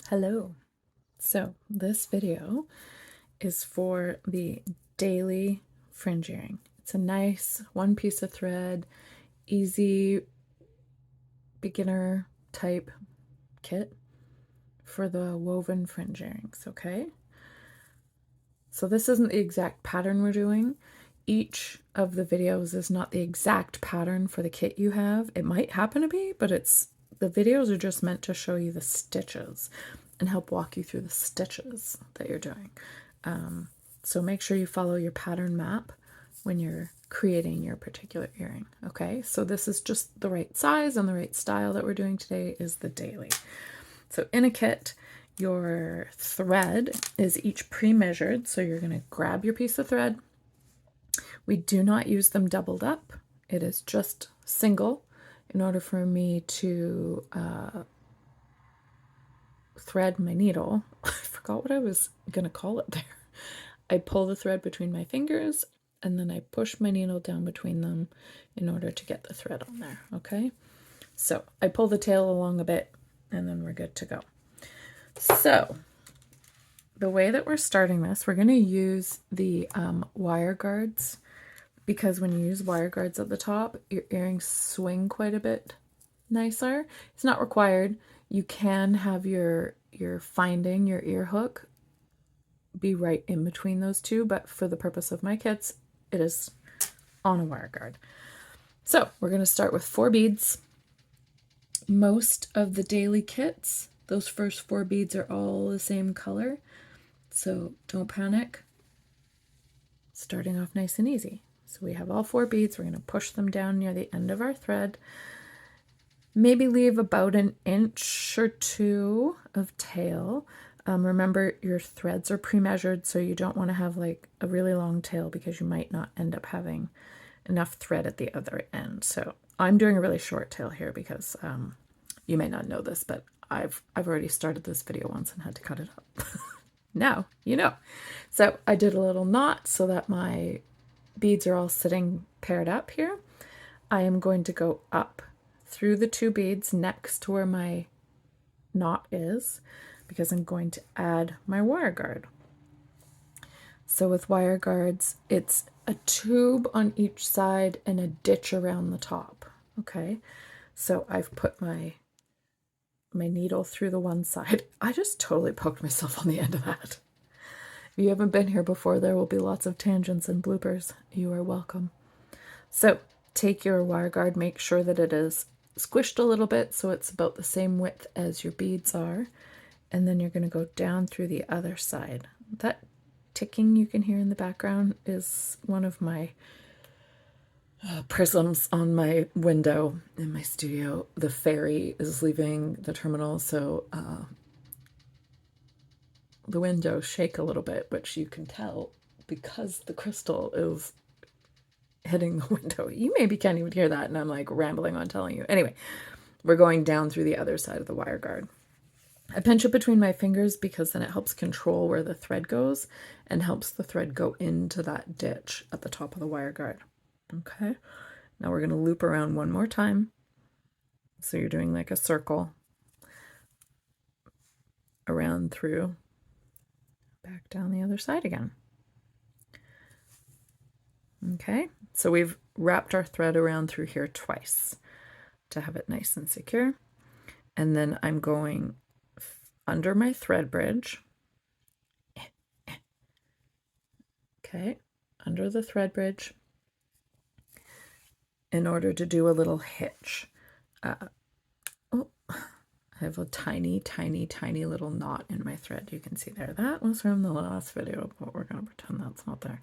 Hello. So this video is for the daily fringe earring. It's a nice one piece of thread, easy beginner type kit for the woven fringe earrings, okay? So this isn't the exact pattern we're doing. Each of the videos is not the exact pattern for the kit you have. It might happen to be, but the videos are just meant to show you the stitches and help walk you through the stitches that you're doing. So make sure you follow your pattern map when you're creating your particular earring, okay? So this is just the right size and the right style that we're doing today is the daily. So in a kit, your thread is each pre-measured, so you're going to grab your piece of thread. We do not use them doubled up. It is just single in order for me to thread my needle. I forgot what I was going to call it there. I pull the thread between my fingers and then I push my needle down between them in order to get the thread on there, okay? So I pull the tail along a bit and then we're good to go. So the way that we're starting this, we're going to use the wire guards, because when you use wire guards at the top, your earrings swing quite a bit nicer. It's not required. You can have your finding, your ear hook, be right in between those two, but for the purpose of my kits, it is on a wire guard. So we're going to start with 4 beads. Most of the daily kits, those first 4 beads are all the same color, so don't panic. Starting off nice and easy. So we have all 4 beads. We're going to push them down near the end of our thread. Maybe leave about an inch or 2 of tail. Remember, your threads are pre-measured, so you don't want to have like a really long tail because you might not end up having enough thread at the other end. So I'm doing a really short tail here because you may not know this, but I've already started this video once and had to cut it up. Now you know. So I did a little knot so that my beads are all sitting paired up here. I am going to go up through the 2 beads next to where my knot is, because I'm going to add my wire guard. So with wire guards, it's a tube on each side and a ditch around the top, okay? So I've put my needle through the one side. I just totally poked myself on the end of that. If you haven't been here before, there will be lots of tangents and bloopers. You are welcome. So take your wire guard, make sure that it is squished a little bit so it's about the same width as your beads are. And then you're going to go down through the other side. That ticking you can hear in the background is one of my prisms on my window in my studio. The ferry is leaving the terminal, so the windows shake a little bit, which you can tell because the crystal is hitting the window. You maybe can't even hear that, and I'm like rambling on telling you. Anyway, we're going down through the other side of the wire guard. I pinch it between my fingers because then it helps control where the thread goes and helps the thread go into that ditch at the top of the wire guard. Okay, now we're going to loop around one more time. So you're doing like a circle around through, back down the other side again. Okay, so we've wrapped our thread around through here twice to have it nice and secure. And then I'm going under my thread bridge. Okay, under the thread bridge in order to do a little hitch. Oh, I have a tiny, tiny, tiny little knot in my thread. You can see there. That was from the last video, but we're going to pretend that's not there.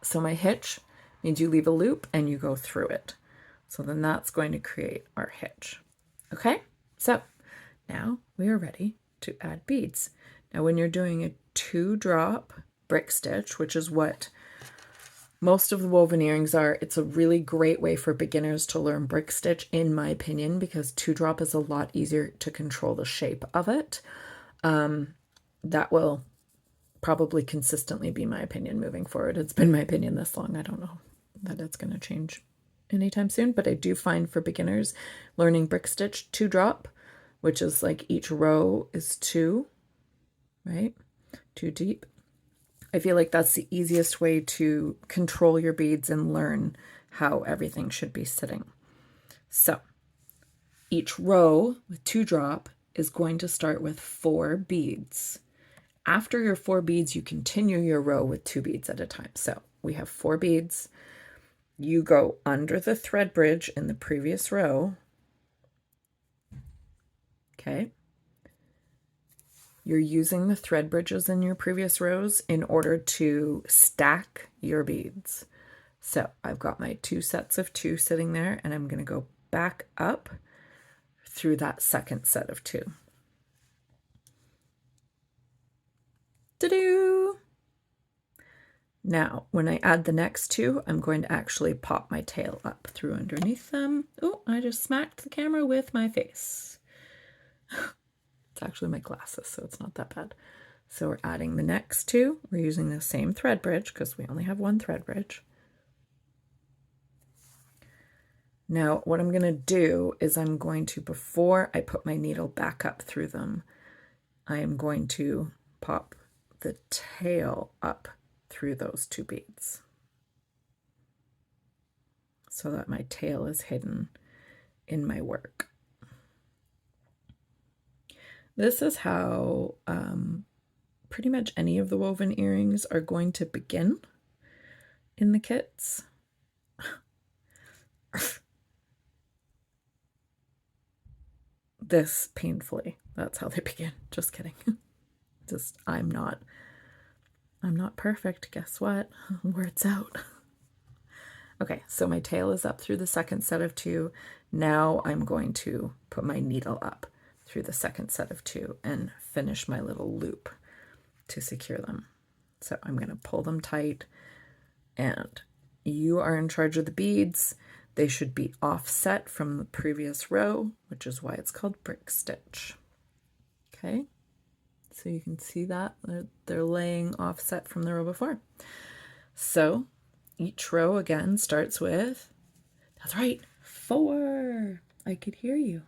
So my hitch means you leave a loop and you go through it. So then that's going to create our hitch. Okay, so now we are ready to add beads. Now when you're doing a 2-drop brick stitch, which is what most of the woven earrings are, it's a really great way for beginners to learn brick stitch, in my opinion, because 2-drop is a lot easier to control the shape of it. That will probably consistently be my opinion moving forward. It's been my opinion this long. I don't know that it's going to change anytime soon, but I do find for beginners learning brick stitch, 2-drop which is like each row is 2, right? 2 deep. I feel like that's the easiest way to control your beads and learn how everything should be sitting. So each row with 2 drop is going to start with 4 beads. After your 4 beads, you continue your row with 2 beads at a time. So we have 4 beads. You go under the thread bridge in the previous row. Okay. You're using the thread bridges in your previous rows in order to stack your beads. So I've got my 2 sets of 2 sitting there, and I'm going to go back up through that second set of 2. Ta-doo! Now, when I add the next 2, I'm going to actually pop my tail up through underneath them. Oh, I just smacked the camera with my face. It's actually my glasses, so it's not that bad. So we're adding the next 2. We're using the same thread bridge because we only have 1 thread bridge. Now, what I'm going to do is I'm going to, before I put my needle back up through them, I am going to pop the tail up through those 2 beads so that my tail is hidden in my work. This is how pretty much any of the woven earrings are going to begin in the kits. This painfully. That's how they begin. Just kidding. Just I'm not perfect. Guess what? Words out. Okay, so my tail is up through the second set of 2. Now I'm going to put my needle up through the second set of 2 and finish my little loop to secure them. So I'm going to pull them tight, and you are in charge of the beads. They should be offset from the previous row, which is why it's called brick stitch. Okay, so you can see that they're laying offset from the row before. So each row again starts with, that's right, 4. I could hear you.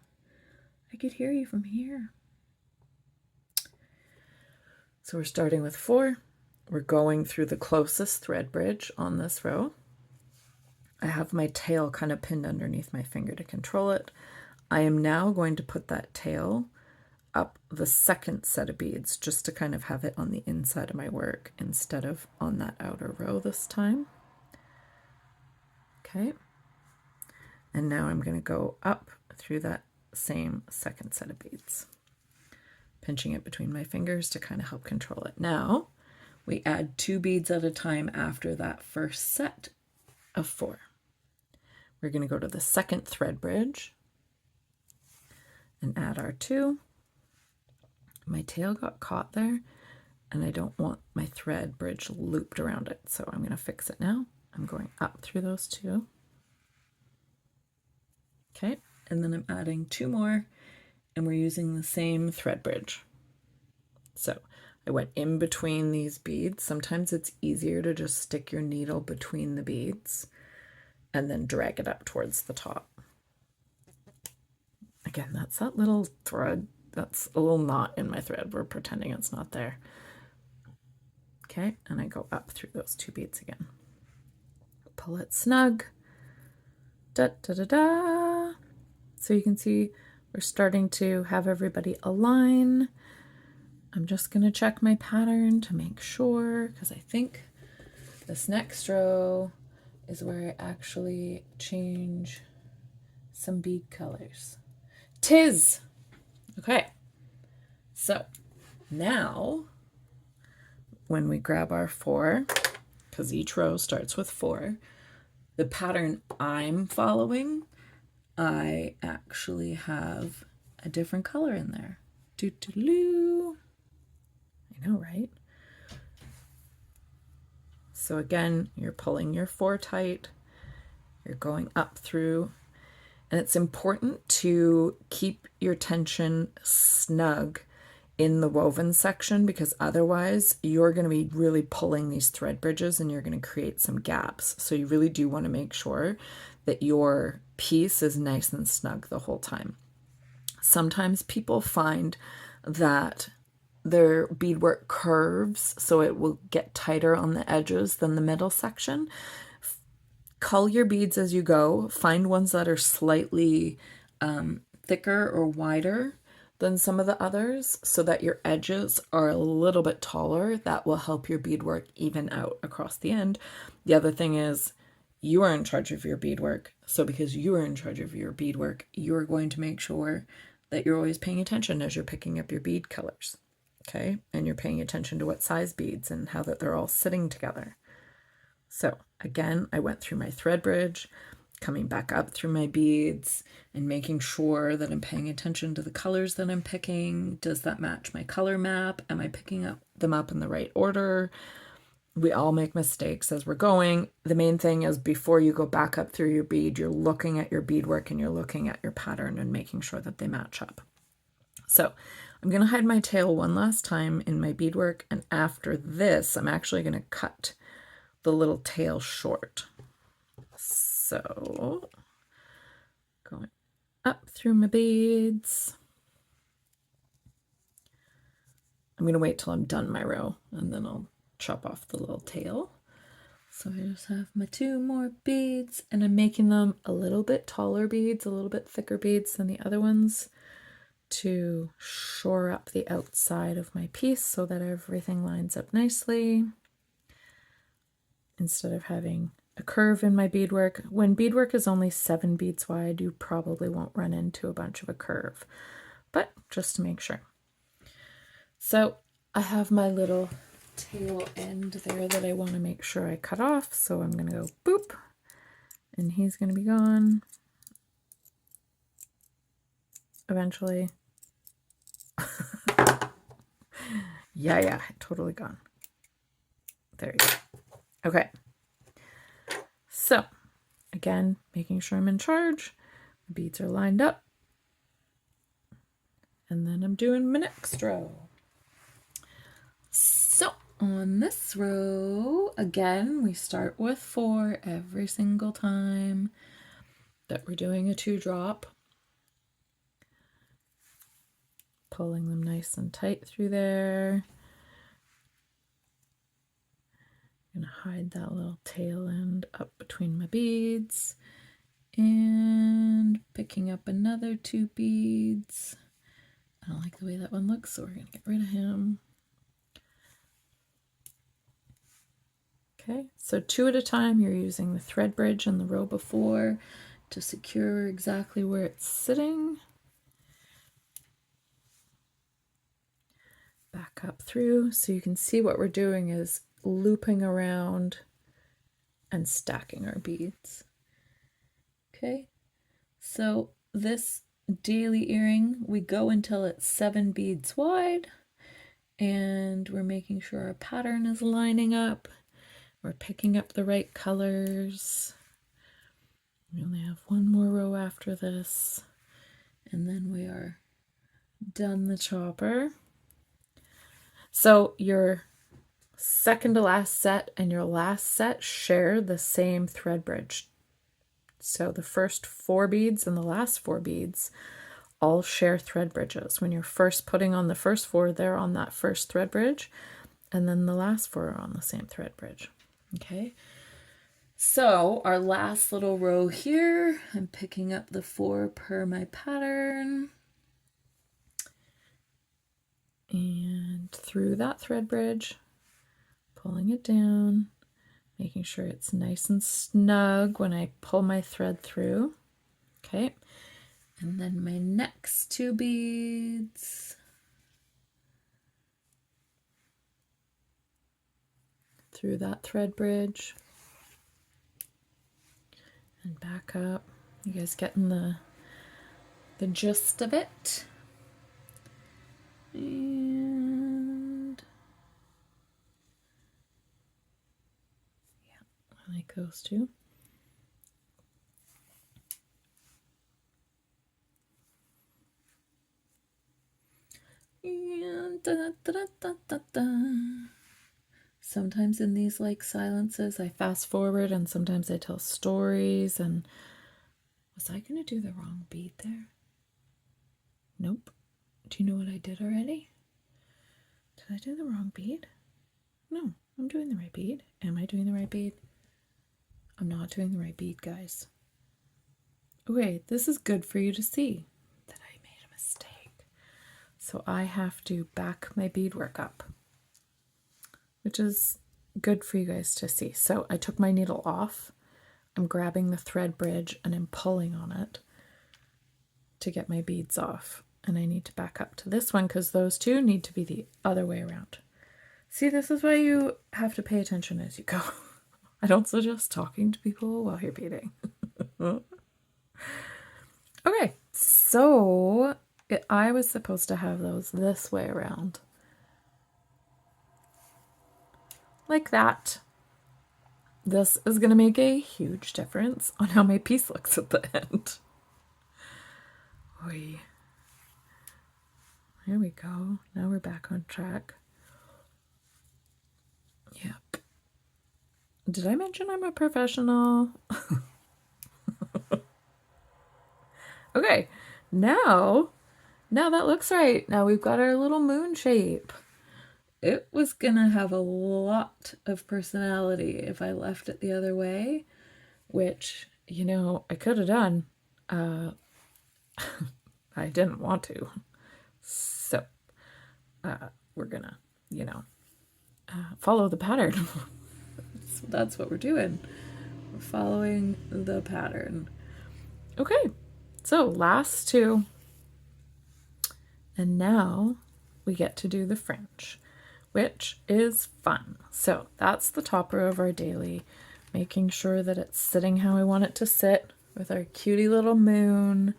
I could hear you from here. So we're starting with 4. We're going through the closest thread bridge on this row. I have my tail kind of pinned underneath my finger to control it. I am now going to put that tail up the second set of beads just to kind of have it on the inside of my work instead of on that outer row this time. Okay. And now I'm going to go up through that same second set of beads, pinching it between my fingers to kind of help control it. Now we add 2 beads at a time after that first set of 4. We're going to go to the second thread bridge and add our 2. My tail got caught there, and I don't want my thread bridge looped around it, so I'm going to fix it now. I'm going up through those 2. Okay, and then I'm adding 2 more, and we're using the same thread bridge. So I went in between these beads. Sometimes it's easier to just stick your needle between the beads and then drag it up towards the top. Again, that's that little thread. That's a little knot in my thread. We're pretending it's not there. Okay, and I go up through those 2 beads again. Pull it snug. Da, da, da, da. So you can see we're starting to have everybody align. I'm just going to check my pattern to make sure, because I think this next row is where I actually change some bead colors. Tis! Okay, so now when we grab our 4, because each row starts with 4, the pattern I'm following, I actually have a different color in there. Doo-doo-doo. I know, right? So again, you're pulling your 4 tight, you're going up through, and it's important to keep your tension snug in the woven section, because otherwise you're going to be really pulling these thread bridges and you're going to create some gaps. So you really do want to make sure that your piece is nice and snug the whole time. Sometimes people find that their beadwork curves, so it will get tighter on the edges than the middle section. Cull your beads as you go. Find ones that are slightly thicker or wider than some of the others so that your edges are a little bit taller. That will help your beadwork even out across the end. The other thing is you are in charge of your beadwork. So because you are in charge of your beadwork, you're going to make sure that you're always paying attention as you're picking up your bead colors. Okay, and you're paying attention to what size beads and how that they're all sitting together. So again, I went through my thread bridge, coming back up through my beads and making sure that I'm paying attention to the colors that I'm picking. Does that match my color map? Am I picking them up in the right order? We all make mistakes as we're going. The main thing is before you go back up through your bead, you're looking at your beadwork and you're looking at your pattern and making sure that they match up. So I'm going to hide my tail one last time in my beadwork, and after this, I'm actually going to cut the little tail short. So going up through my beads. I'm going to wait till I'm done my row, and then I'll chop off the little tail. So I just have my 2 more beads, and I'm making them a little bit taller beads, a little bit thicker beads than the other ones, to shore up the outside of my piece so that everything lines up nicely. Instead of having a curve in my beadwork. When beadwork is only 7 beads wide, you probably won't run into a bunch of a curve, but just to make sure. So I have my little tail end there that I want to make sure I cut off. So I'm going to go boop, and he's going to be gone eventually. Yeah, totally gone. There you go. Okay. So again, making sure I'm in charge. The beads are lined up. And then I'm doing my next row. So on this row, again, we start with 4 every single time that we're doing a 2 drop. Pulling them nice and tight through there. I'm going to hide that little tail end up between my beads. And picking up another 2 beads. I don't like the way that one looks, so we're going to get rid of him. Okay, so 2 at a time, you're using the thread bridge in the row before to secure exactly where it's sitting. Back up through, so you can see what we're doing is looping around and stacking our beads. Okay, so this daily earring, we go until it's 7 beads wide, and we're making sure our pattern is lining up. We're picking up the right colors. We only have 1 more row after this, and then we are done the chopper. So your second to last set and your last set share the same thread bridge. So the first 4 beads and the last 4 beads all share thread bridges. When you're first putting on the first 4, they're on that first thread bridge, and then the last 4 are on the same thread bridge. Okay, so our last little row here, I'm picking up the 4 per my pattern. And through that thread bridge, pulling it down, making sure it's nice and snug when I pull my thread through. Okay, and then my next 2 beads through that thread bridge and back up. You guys getting the gist of it? And yeah, I like those 2. And sometimes in these like silences, I fast forward, and sometimes I tell stories. And was I going to do the wrong bead there? Nope. Do you know what I did already? Did I do the wrong bead? No, I'm doing the right bead. Am I doing the right bead? I'm not doing the right bead, guys. Okay, this is good for you to see that I made a mistake. So I have to back my beadwork up, which is good for you guys to see. So I took my needle off. I'm grabbing the thread bridge and I'm pulling on it to get my beads off. And I need to back up to this one because those two need to be the other way around. See, this is why you have to pay attention as you go. I don't suggest talking to people while you're beading. Okay, so I was supposed to have those this way around. Like that. This is going to make a huge difference on how my piece looks at the end. Oy. There we go. Now we're back on track. Yep. Did I mention I'm a professional? Okay, now that looks right. Now we've got our little moon shape. It was gonna have a lot of personality if I left it the other way, which, you know, I could have done. I didn't want to. So we're gonna, you know, follow the pattern. So that's what we're doing. We're following the pattern. Okay, so last two. And now we get to do the fringe, which is fun. So that's the topper of our daily, making sure that it's sitting how I want it to sit with our cutie little moon.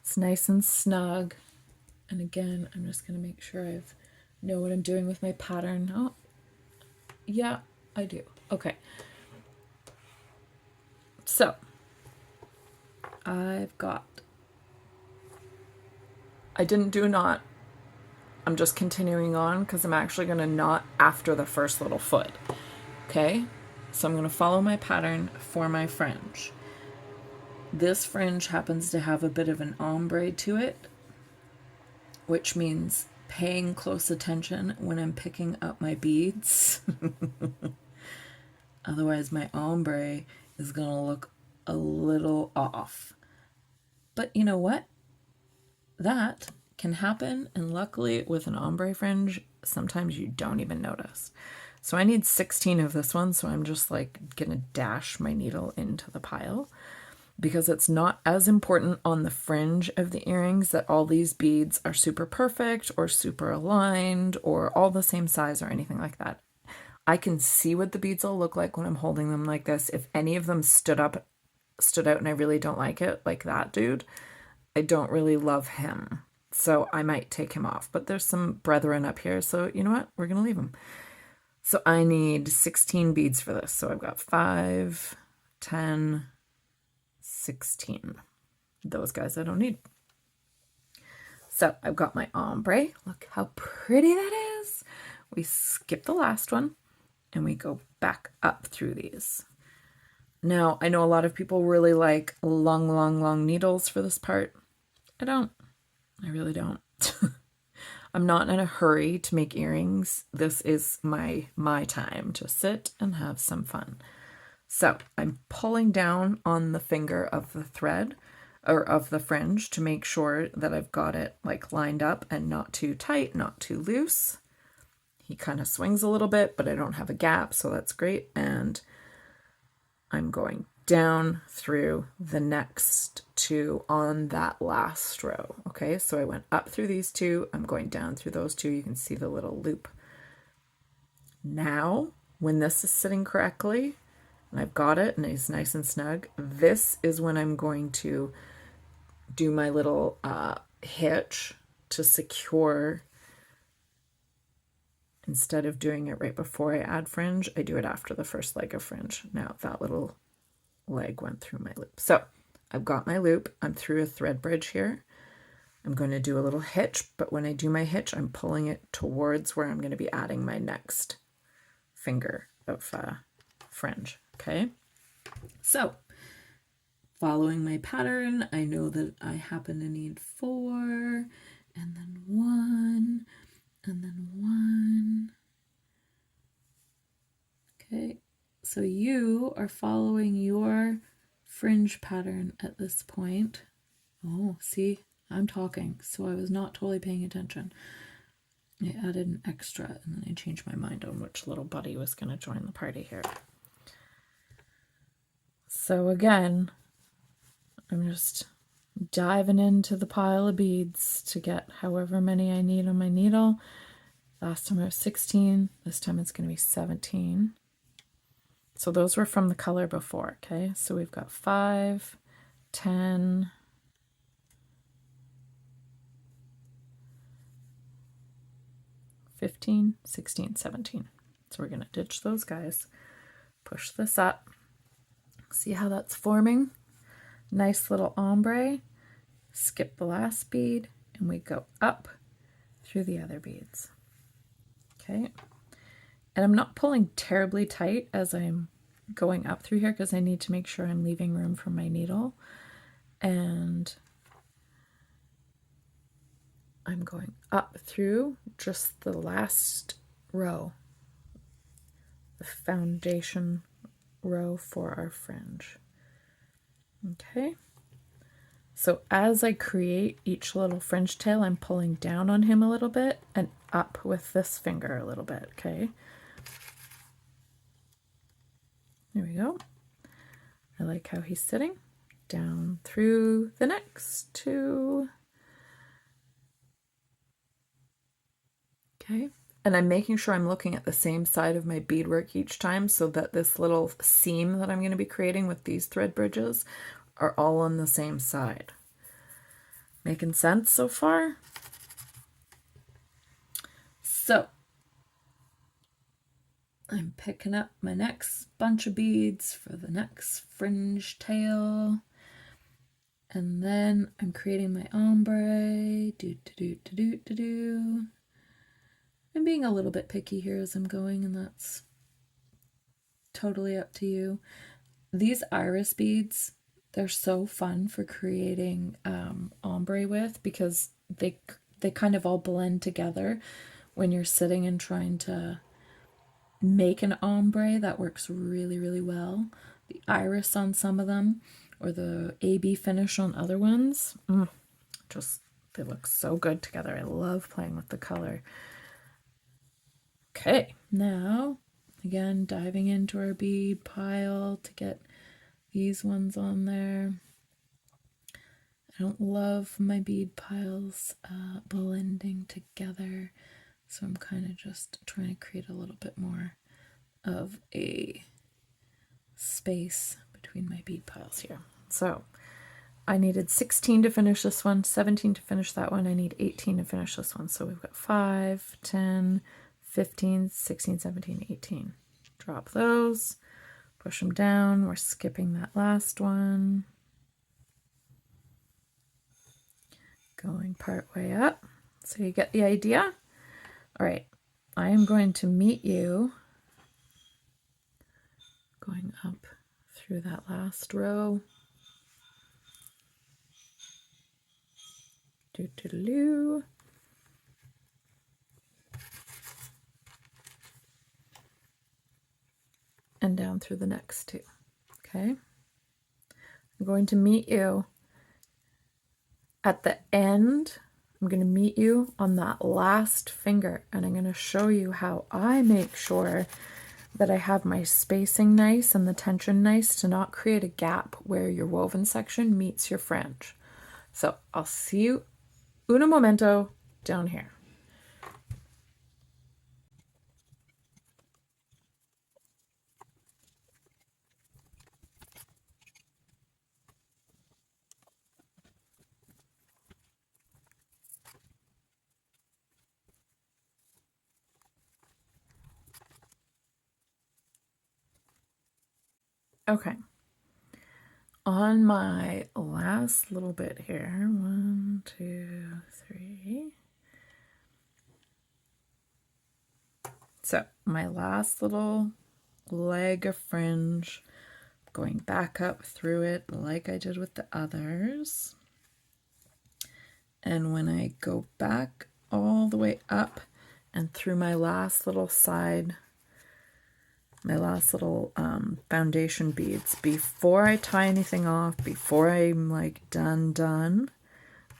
It's nice and snug. And again, I'm just going to make sure I know what I'm doing with my pattern. Oh, yeah, I do. Okay. So I didn't do a knot. I'm just continuing on because I'm actually going to knot after the first little foot. Okay, so I'm going to follow my pattern for my fringe. This fringe happens to have a bit of an ombre to it, which means paying close attention when I'm picking up my beads. Otherwise my ombre is going to look a little off. But you know what? That can happen, and luckily with an ombre fringe, sometimes you don't even notice. So I need 16 of this one, so I'm just like gonna dash my needle into the pile because it's not as important on the fringe of the earrings that all these beads are super perfect or super aligned or all the same size or anything like that. I can see what the beads will look like when I'm holding them like this. If any of them stood out and I really don't like it, like that dude, I don't really love him. So I might take him off. But there's some brethren up here, so you know what? We're going to leave him. So I need 16 beads for this. So I've got 5, 10, 16. Those guys I don't need. So I've got my ombre. Look how pretty that is. We skip the last one and we go back up through these. Now, I know a lot of people really like long needles for this part. I don't. I really don't. I'm not in a hurry to make earrings. This is my time to sit and have some fun. So I'm pulling down on the finger of the thread or of the fringe to make sure that I've got it like lined up and not too tight, not too loose. He kind of swings a little bit, but I don't have a gap, so that's great. And I'm going down through the next two on that last row. Okay, so I went up through these two. I'm going down through those two. You can see the little loop. Now, when this is sitting correctly, and I've got it and it's nice and snug, this is when I'm going to do my little hitch to secure. Instead of doing it right before I add fringe, I do it after the first leg of fringe. Now that little leg went through my loop. So I've got my loop. I'm through a thread bridge here. I'm going to do a little hitch, but when I do my hitch, I'm pulling it towards where I'm going to be adding my next finger of fringe. Okay. So following my pattern, I know that I happen to need 4, and then 1, and then 1. Okay, so you are following your fringe pattern at this point. Oh, see, I'm talking, so I was not totally paying attention. I added an extra, and then I changed my mind on which little buddy was going to join the party here. So again, I'm just diving into the pile of beads to get however many I need on my needle. Last time I was 16, this time it's going to be 17. So those were from the color before, okay? So we've got 5, 10, 15, 16, 17. So we're going to ditch those guys, push this up. See how that's forming? Nice little ombre. Skip the last bead, and we go up through the other beads. Okay. And I'm not pulling terribly tight as I'm going up through here because I need to make sure I'm leaving room for my needle. And I'm going up through just the last row, the foundation row for our fringe. Okay. So as I create each little fringe tail, I'm pulling down on him a little bit and up with this finger a little bit, okay? There we go. I like how he's sitting. Down through the next 2. Okay. And I'm making sure I'm looking at the same side of my beadwork each time so that this little seam that I'm going to be creating with these thread bridges are all on the same side. Making sense so far? So I'm picking up my next bunch of beads for the next fringe tail. And then I'm creating my ombre. I'm being a little bit picky here as I'm going, and that's totally up to you. These iris beads, they're so fun for creating ombre with because they kind of all blend together when you're sitting and trying to make an ombre. That works really, really well. The iris on some of them or the AB finish on other ones, just they look so good together. I love playing with the color. Okay, now again diving into our bead pile to get these ones on there. I don't love my bead piles blending together, so I'm kind of just trying to create a little bit more of a space between my bead piles here. So I needed 16 to finish this one, 17 to finish that one. I need 18 to finish this one. So we've got 5, 10, 15, 16, 17, 18. Drop those, push them down. We're skipping that last one. Going part way up. So you get the idea? All right, I am going to meet you going up through that last row. Doo-doo-doo. And down through the next 2. Okay. I'm going to meet you at the end. I'm going to meet you on that last finger, and I'm going to show you how I make sure that I have my spacing nice and the tension nice to not create a gap where your woven section meets your fringe. So I'll see you un momento down here. Okay. On my last little bit here, 1, 2, 3. So my last little leg of fringe, going back up through it like I did with the others. And when I go back all the way up and through my last little side, my last little foundation beads, before I tie anything off, before I'm like done,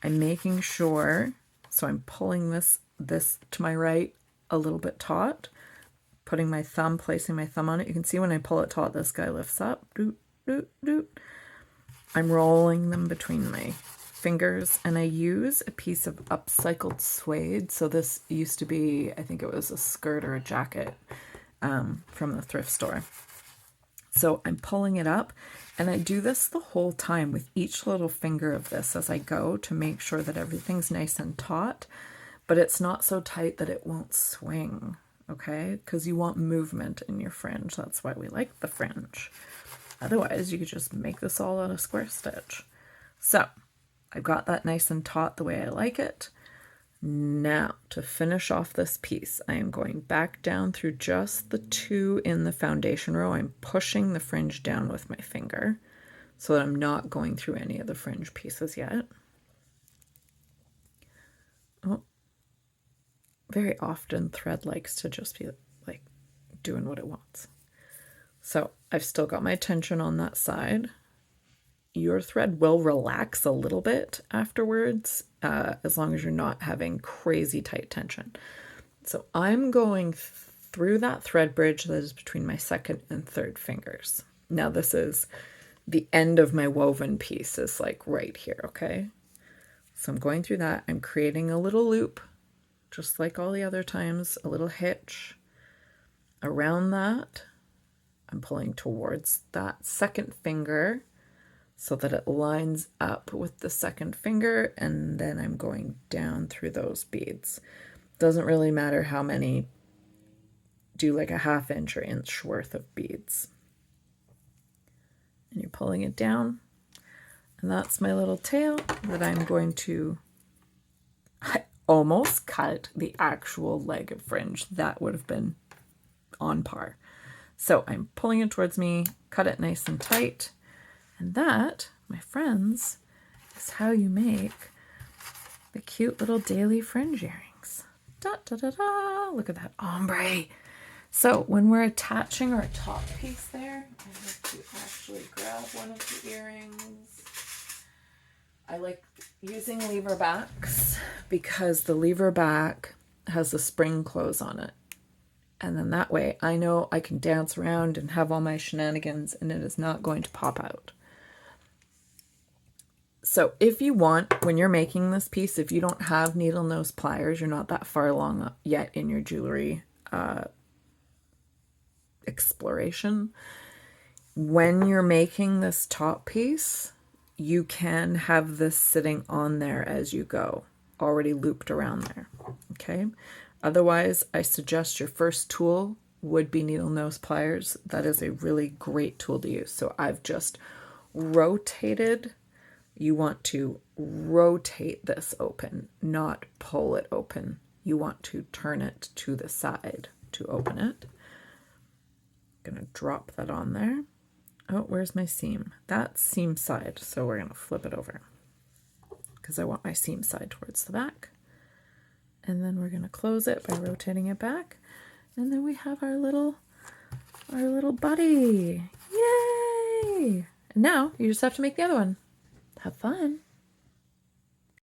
I'm making sure, so I'm pulling this to my right a little bit taut, putting my thumb, placing my thumb on it. You can see when I pull it taut, this guy lifts up. Doot, doot, doot. I'm rolling them between my fingers, and I use a piece of upcycled suede. So this used to be, I think it was a skirt or a jacket from the thrift store. So I'm pulling it up, and I do this the whole time with each little finger of this as I go to make sure that everything's nice and taut, but it's not so tight that it won't swing, okay? Because you want movement in your fringe. That's why we like the fringe. Otherwise, you could just make this all out of square stitch. So I've got that nice and taut the way I like it. Now, to finish off this piece, I am going back down through just the 2 in the foundation row. I'm pushing the fringe down with my finger so that I'm not going through any of the fringe pieces yet. Oh, very often thread likes to just be like doing what it wants. So I've still got my tension on that side. Your thread will relax a little bit afterwards, as long as you're not having crazy tight tension. So I'm going through that thread bridge that is between my 2nd and 3rd fingers. Now this is the end of my woven piece, is like right here, okay? So I'm going through that. I'm creating a little loop, just like all the other times, a little hitch. Around that, I'm pulling towards that 2nd finger, so that it lines up with the 2nd finger, and then I'm going down through those beads. Doesn't really matter how many, do like a 1/2 inch or inch worth of beads. And you're pulling it down, and that's my little tail that I'm going to, I almost cut the actual leg of fringe. That would have been on par. So I'm pulling it towards me, cut it nice and tight, and that, my friends, is how you make the cute little daily fringe earrings. Da, da, da, da. Look at that ombre. So when we're attaching our top piece there, I have to actually grab one of the earrings. I like using lever backs because the lever back has a spring close on it. And then that way I know I can dance around and have all my shenanigans and it is not going to pop out. So if you want, when you're making this piece, if you don't have needle nose pliers, you're not that far along yet in your jewelry exploration. When you're making this top piece, you can have this sitting on there as you go, already looped around there, okay? Otherwise, I suggest your first tool would be needle nose pliers. That is a really great tool to use. So I've just rotated. You want to rotate this open, not pull it open. You want to turn it to the side to open it. I'm going to drop that on there. Oh, where's my seam? That's seam side, so we're going to flip it over because I want my seam side towards the back. And then we're going to close it by rotating it back. And then we have our little buddy. Yay! And now you just have to make the other one. Have fun.